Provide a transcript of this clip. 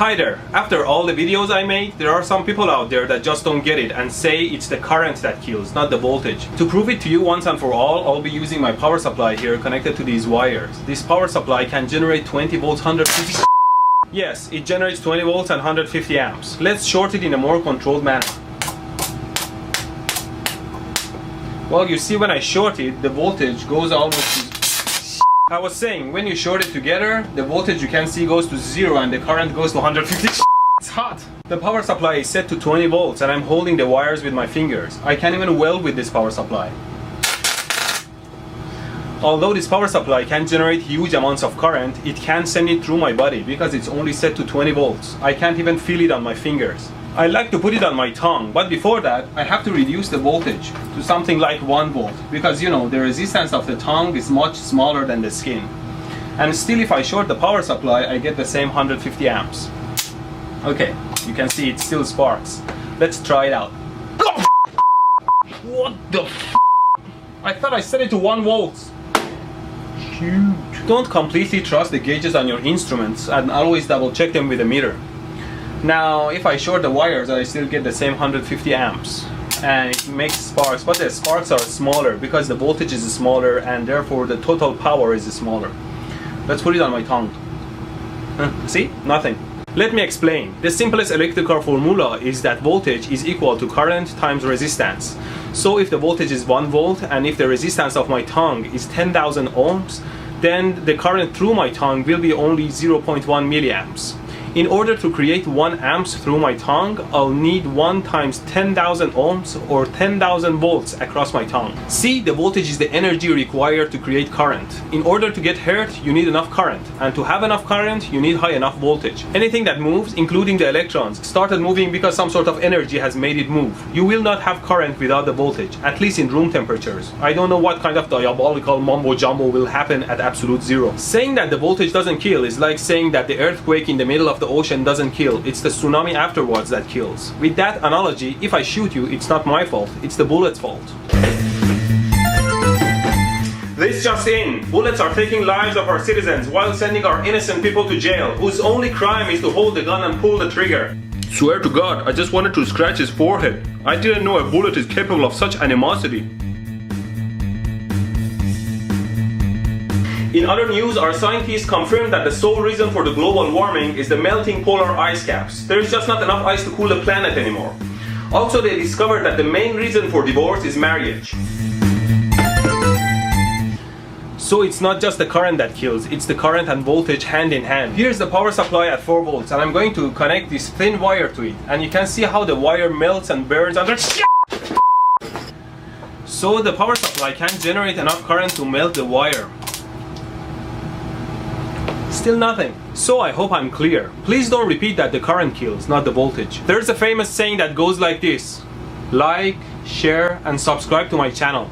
Hi there! After all the videos I made, there are some people out there that just don't get it and say it's the current that kills, not the voltage. To prove it to you once and for all, I'll be using my power supply here connected to these wires. This power supply can generate 20 volts, 150... Yes, it generates 20 volts and 150 amps. Let's short it in a more controlled manner. Well, you see when I short it, the voltage goes almost to... I was saying, when you short it together, the voltage you can see goes to 0 and the current goes to 150. It's hot! The power supply is set to 20 volts and I'm holding the wires with my fingers. I can't even weld with this power supply. Although this power supply can generate huge amounts of current, it can't send it through my body because it's only set to 20 volts. I can't even feel it on my fingers. I like to put it on my tongue, but before that I have to reduce the voltage to something like 1 volt because, you know, the resistance of the tongue is much smaller than the skin. And still, if I short the power supply, I get the same 150 amps. Okay, you can see it still sparks. Let's try it out. What the f? I thought I set it to 1 volt. Huge. Don't completely trust the gauges on your instruments and always double check them with a meter. Now, if I short the wires, I still get the same 150 amps. And it makes sparks, but the sparks are smaller because the voltage is smaller and therefore the total power is smaller. Let's put it on my tongue. See? Nothing. Let me explain. The simplest electrical formula is that voltage is equal to current times resistance. So if the voltage is 1 volt and if the resistance of my tongue is 10,000 ohms, then the current through my tongue will be only 0.1 milliamps. In order to create 1 amps through my tongue, I'll need 1 times 10,000 ohms or 10,000 volts across my tongue. See, the voltage is the energy required to create current. In order to get hurt, you need enough current. And to have enough current, you need high enough voltage. Anything that moves, including the electrons, started moving because some sort of energy has made it move. You will not have current without the voltage, at least in room temperatures. I don't know what kind of diabolical mumbo jumbo will happen at absolute zero. Saying that the voltage doesn't kill is like saying that the earthquake in the middle of the ocean doesn't kill, it's the tsunami afterwards that kills. With that analogy, if I shoot you, it's not my fault, it's the bullet's fault. This just in, bullets are taking lives of our citizens while sending our innocent people to jail, whose only crime is to hold the gun and pull the trigger. Swear to God, I just wanted to scratch his forehead. I didn't know a bullet is capable of such animosity. In other news, our scientists confirmed that the sole reason for the global warming is the melting polar ice caps. There is just not enough ice to cool the planet anymore. Also, they discovered that the main reason for divorce is marriage. So it's not just the current that kills, it's the current and voltage hand in hand. Here's the power supply at 4 volts and I'm going to connect this thin wire to it. And you can see how the wire melts and burns under... So the power supply can generate enough current to melt the wire. Still nothing. So I hope I'm clear. Please don't repeat that the current kills, not the voltage. There's a famous saying that goes like this: like, share, and subscribe to my channel.